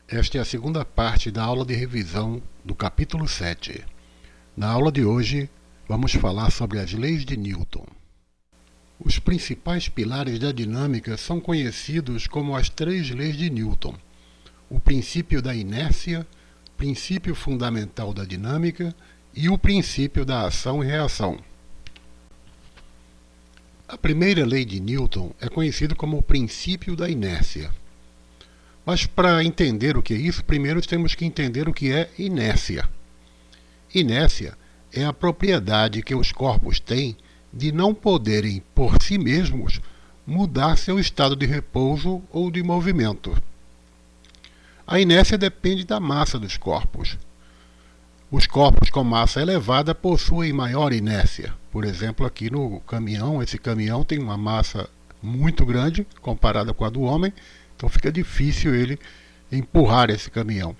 Esta é a segunda parte da aula de revisão do capítulo 7. Na aula de hoje, vamos falar sobre as leis de Newton. Os principais pilares da dinâmica são conhecidos como as três leis de Newton: o princípio da inércia, o princípio fundamental da dinâmica e o princípio da ação e reação. A primeira lei de Newton é conhecida como o princípio da inércia. Mas para entender o que é isso, primeiro temos que entender o que é inércia. Inércia é a propriedade que os corpos têm de não poderem, por si mesmos, mudar seu estado de repouso ou de movimento. A inércia depende da massa dos corpos. Os corpos com massa elevada possuem maior inércia. Por exemplo, aqui no caminhão, esse caminhão tem uma massa muito grande comparada com a do homem, então fica difícil ele empurrar esse caminhão.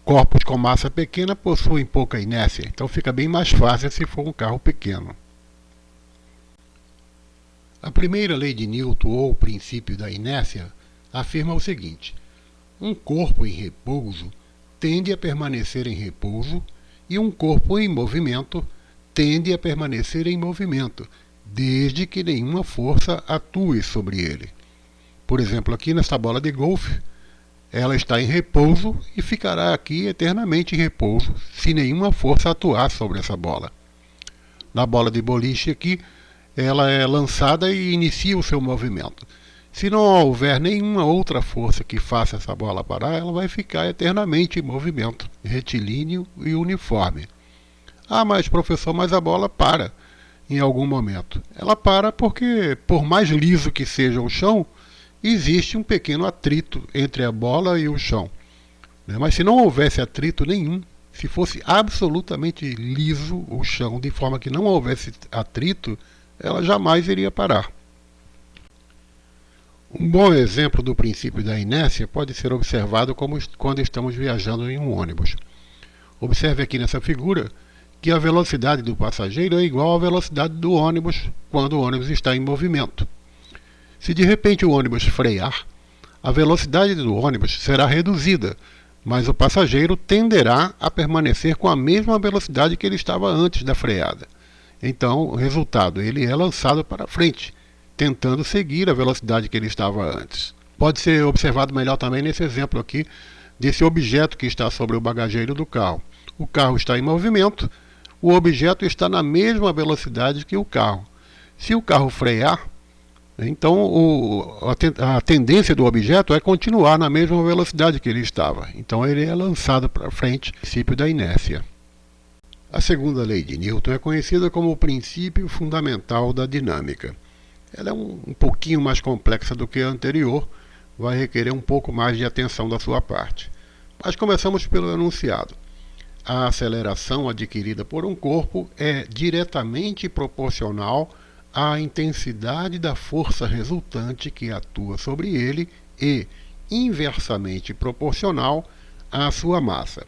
Corpos com massa pequena possuem pouca inércia, então fica bem mais fácil se for um carro pequeno. A primeira lei de Newton, ou o princípio da inércia, afirma o seguinte: um corpo em repouso tende a permanecer em repouso e um corpo em movimento tende a permanecer em movimento, desde que nenhuma força atue sobre ele. Por exemplo, aqui nessa bola de golfe, ela está em repouso e ficará aqui eternamente em repouso, se nenhuma força atuar sobre essa bola. Na bola de boliche aqui, ela é lançada e inicia o seu movimento. Se não houver nenhuma outra força que faça essa bola parar, ela vai ficar eternamente em movimento, retilíneo e uniforme. Ah, mas professor, mas a bola para em algum momento. Ela para porque, por mais liso que seja o chão, existe um pequeno atrito entre a bola e o chão. Mas se não houvesse atrito nenhum, se fosse absolutamente liso o chão, de forma que não houvesse atrito, ela jamais iria parar. Um bom exemplo do princípio da inércia pode ser observado quando estamos viajando em um ônibus. Observe aqui nessa figura que a velocidade do passageiro é igual à velocidade do ônibus quando o ônibus está em movimento. Se de repente o ônibus frear, a velocidade do ônibus será reduzida, mas o passageiro tenderá a permanecer com a mesma velocidade que ele estava antes da freada. Então, o resultado, ele é lançado para frente, tentando seguir a velocidade que ele estava antes. Pode ser observado melhor também nesse exemplo aqui, desse objeto que está sobre o bagageiro do carro. O carro está em movimento, o objeto está na mesma velocidade que o carro. Se o carro frear, então a tendência do objeto é continuar na mesma velocidade que ele estava. Então ele é lançado para frente, princípio da inércia. A segunda lei de Newton é conhecida como o princípio fundamental da dinâmica. Ela é um pouquinho mais complexa do que a anterior, vai requerer um pouco mais de atenção da sua parte. Mas começamos pelo enunciado. A aceleração adquirida por um corpo é diretamente proporcional à intensidade da força resultante que atua sobre ele e inversamente proporcional à sua massa.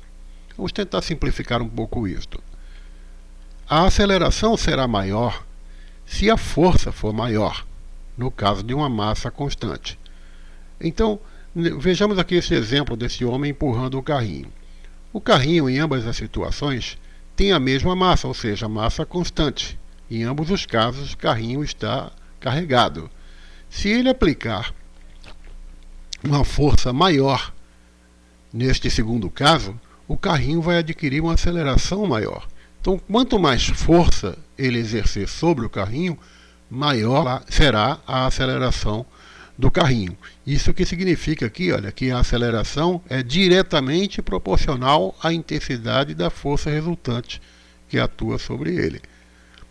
Vamos tentar simplificar um pouco isto. A aceleração será maior se a força for maior, no caso de uma massa constante. Então, vejamos aqui esse exemplo desse homem empurrando o carrinho. O carrinho, em ambas as situações, tem a mesma massa, ou seja, massa constante. Em ambos os casos, o carrinho está carregado. Se ele aplicar uma força maior neste segundo caso, o carrinho vai adquirir uma aceleração maior. Então, quanto mais força ele exercer sobre o carrinho, maior será a aceleração do carrinho. Isso que significa aqui, olha, que a aceleração é diretamente proporcional à intensidade da força resultante que atua sobre ele.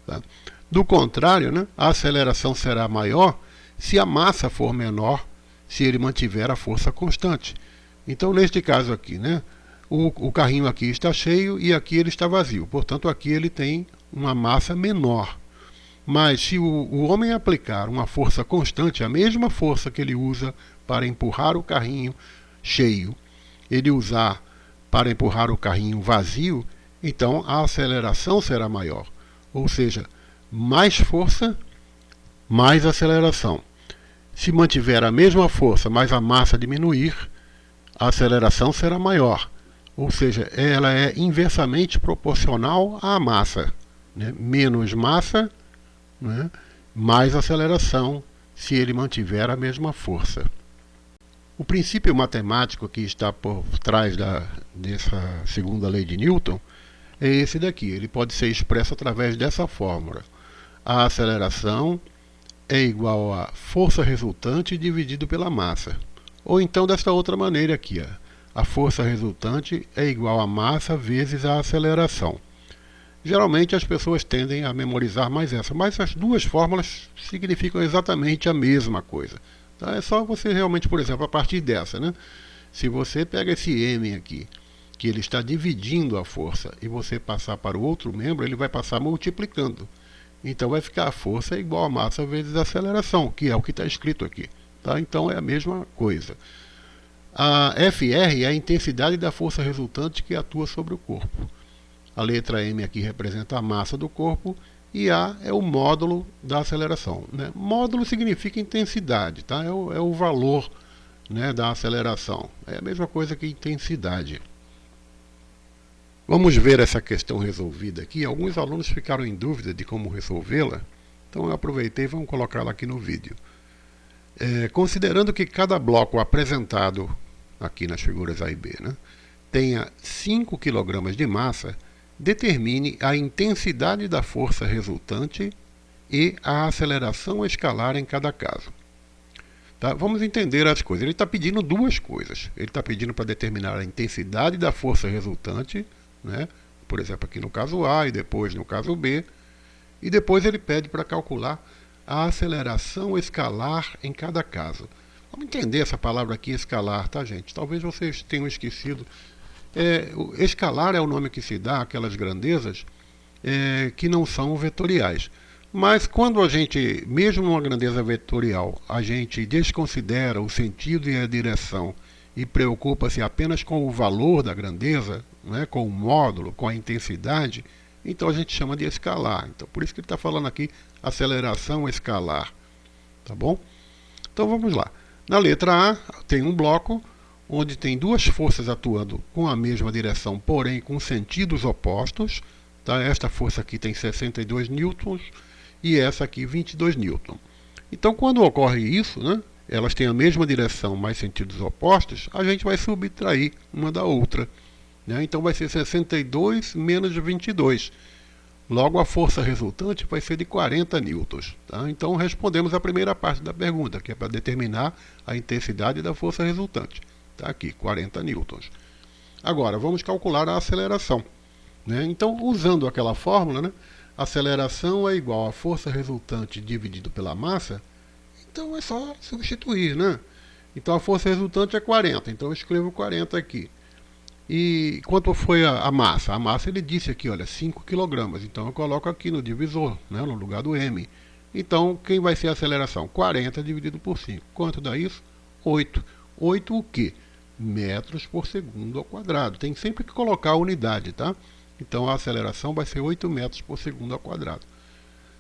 Tá? Do contrário, a aceleração será maior se a massa for menor, se ele mantiver a força constante. Então, neste caso aqui, o carrinho aqui está cheio e aqui ele está vazio. Portanto, aqui ele tem uma massa menor. Mas se o homem aplicar uma força constante, a mesma força que ele usa para empurrar o carrinho cheio, ele usar para empurrar o carrinho vazio, então a aceleração será maior. Ou seja, mais força, mais aceleração. Se mantiver a mesma força, mas a massa diminuir, a aceleração será maior. Ou seja, ela é inversamente proporcional à massa, né? Menos massa, né? Mais aceleração, se ele mantiver a mesma força. O princípio matemático que está por trás dessa segunda lei de Newton é esse daqui. Ele pode ser expresso através dessa fórmula. A aceleração é igual a força resultante dividido pela massa. Ou então dessa outra maneira aqui, ó. A força resultante é igual a massa vezes a aceleração. Geralmente as pessoas tendem a memorizar mais essa, mas as duas fórmulas significam exatamente a mesma coisa. Tá? É só você realmente, por exemplo, a partir dessa, né? Se você pega esse M aqui, que ele está dividindo a força, e você passar para o outro membro, ele vai passar multiplicando. Então vai ficar a força igual a massa vezes a aceleração, que é o que está escrito aqui. Tá? Então é a mesma coisa. A FR é a intensidade da força resultante que atua sobre o corpo. A letra M aqui representa a massa do corpo e A é o módulo da aceleração, né? Módulo significa intensidade, tá? É o valor, né, da aceleração. É a mesma coisa que intensidade. Vamos ver essa questão resolvida aqui. Alguns alunos ficaram em dúvida de como resolvê-la, então eu aproveitei e vamos colocá-la aqui no vídeo. Considerando que cada bloco apresentado aqui nas figuras A e B, né, tenha 5 kg de massa, determine a intensidade da força resultante e a aceleração escalar em cada caso. Tá? Vamos entender as coisas. Ele está pedindo duas coisas. Ele está pedindo para determinar a intensidade da força resultante, né, por exemplo, aqui no caso A e depois no caso B, e depois ele pede para calcular a aceleração escalar em cada caso. Vamos entender essa palavra aqui, escalar, tá, gente? Talvez vocês tenham esquecido. O escalar é o nome que se dá àquelas grandezas que não são vetoriais. Mas quando a gente, mesmo numa grandeza vetorial, a gente desconsidera o sentido e a direção e preocupa-se apenas com o valor da grandeza, né, com o módulo, com a intensidade, então a gente chama de escalar. Então, por isso que ele está falando aqui aceleração escalar. Tá bom? Então vamos lá. Na letra A tem um bloco onde tem duas forças atuando com a mesma direção, porém com sentidos opostos. Tá? Esta força aqui tem 62 newtons e essa aqui 22 newtons. Então quando ocorre isso, né, elas têm a mesma direção, mas sentidos opostos, a gente vai subtrair uma da outra. Né? Então vai ser 62 menos 22. Logo, a força resultante vai ser de 40 newtons. Tá? Então, respondemos a primeira parte da pergunta, que é para determinar a intensidade da força resultante. Está aqui, 40 newtons. Agora, vamos calcular a aceleração. Né? Então, usando aquela fórmula, né, aceleração é igual a força resultante dividido pela massa, então é só substituir. Né? Então, a força resultante é 40, então eu escrevo 40 aqui. E quanto foi a massa? A massa ele disse aqui, olha, 5 kg. Então eu coloco aqui no divisor, né, no lugar do M. Então, quem vai ser a aceleração? 40 dividido por 5. Quanto dá isso? 8. 8 o quê? Metros por segundo ao quadrado. Tem sempre que colocar a unidade, tá? Então a aceleração vai ser 8 metros por segundo ao quadrado.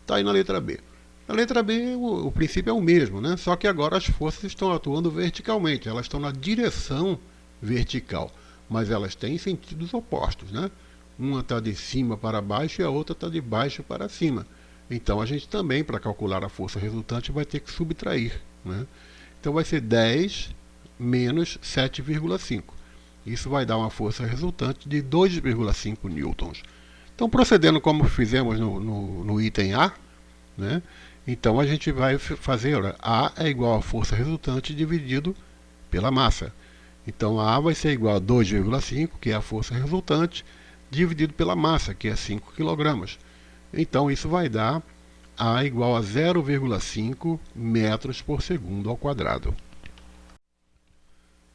Tá aí na letra B. Na letra B o princípio é o mesmo, né? Só que agora as forças estão atuando verticalmente. Elas estão na direção vertical. Mas elas têm sentidos opostos, né? Uma está de cima para baixo e a outra está de baixo para cima. Então a gente também, para calcular a força resultante, vai ter que subtrair. Né? Então vai ser 10 menos 7,5. Isso vai dar uma força resultante de 2,5 newtons. Então, procedendo como fizemos no item A, né? Então a gente vai fazer, olha, A é igual a força resultante dividido pela massa. Então, a A vai ser igual a 2,5, que é a força resultante, dividido pela massa, que é 5 kg. Então, isso vai dar A igual a 0,5 metros por segundo ao quadrado.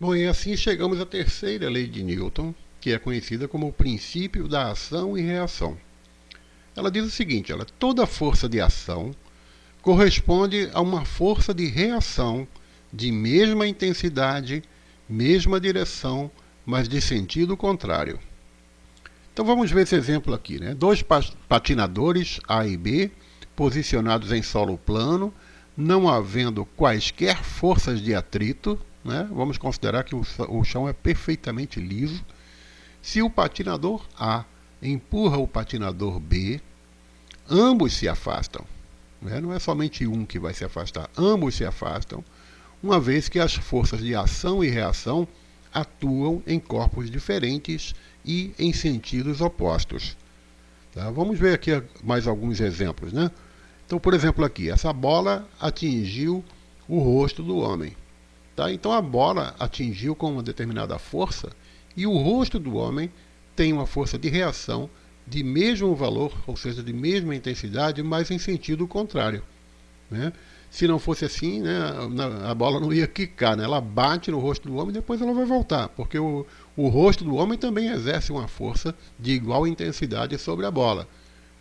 Bom, e assim chegamos à terceira lei de Newton, que é conhecida como o princípio da ação e reação. Ela diz o seguinte, olha, toda força de ação corresponde a uma força de reação de mesma intensidade, mesma direção, mas de sentido contrário. Então vamos ver esse exemplo aqui, né? Dois patinadores A e B, posicionados em solo plano, não havendo quaisquer forças de atrito, né? Vamos considerar que o chão é perfeitamente liso. Se o patinador A empurra o patinador B, ambos se afastam, né? Não é somente um que vai se afastar, ambos se afastam, uma vez que as forças de ação e reação atuam em corpos diferentes e em sentidos opostos. Tá? Vamos ver aqui mais alguns exemplos, né? Então, por exemplo, aqui, essa bola atingiu o rosto do homem. Tá? Então, a bola atingiu com uma determinada força e o rosto do homem tem uma força de reação de mesmo valor, ou seja, de mesma intensidade, mas em sentido contrário, né? Se não fosse assim, né, a bola não ia quicar, né? Ela bate no rosto do homem e depois ela vai voltar, porque o rosto do homem também exerce uma força de igual intensidade sobre a bola,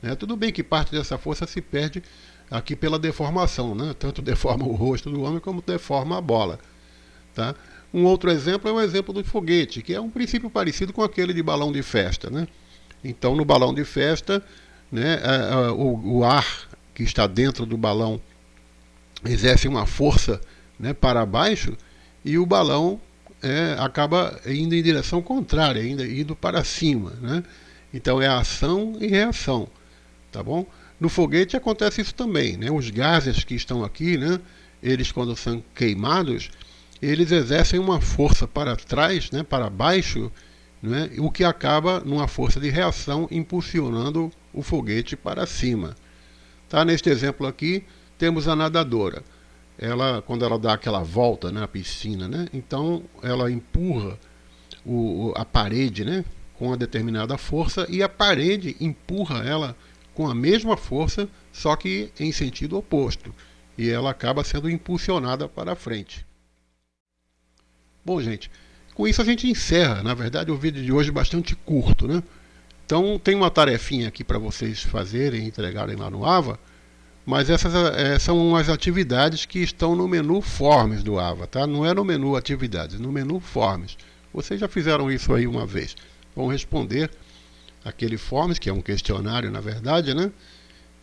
né? Tudo bem que parte dessa força se perde aqui pela deformação, né? Tanto deforma o rosto do homem como deforma a bola. Tá? Um outro exemplo é o exemplo do foguete, que é um princípio parecido com aquele de balão de festa, né? Então, no balão de festa, né, o ar que está dentro do balão exerce uma força, né, para baixo, e o balão acaba indo em direção contrária, ainda indo para cima, né? Então é ação e reação, tá bom? No foguete acontece isso também, né? Os gases que estão aqui, né, eles quando são queimados, eles exercem uma força para trás, né, para baixo, né, o que acaba numa força de reação impulsionando o foguete para cima. Tá? Neste exemplo aqui, temos a nadadora. Ela, quando ela dá aquela volta, né, na piscina, né, então ela empurra a parede, né, com uma determinada força, e a parede empurra ela com a mesma força, só que em sentido oposto. E ela acaba sendo impulsionada para frente. Bom, gente, com isso a gente encerra, na verdade, o vídeo de hoje bastante curto, né? Então tem uma tarefinha aqui para vocês fazerem e entregarem lá no AVA, mas essas são as atividades que estão no menu Forms do AVA, tá? Não é no menu Atividades, é no menu Forms. Vocês já fizeram isso aí uma vez. Vão responder aquele Forms, que é um questionário, na verdade, né?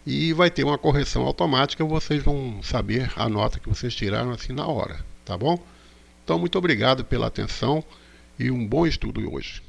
E vai ter uma correção automática, vocês vão saber a nota que vocês tiraram assim na hora, tá bom? Então, muito obrigado pela atenção e um bom estudo hoje.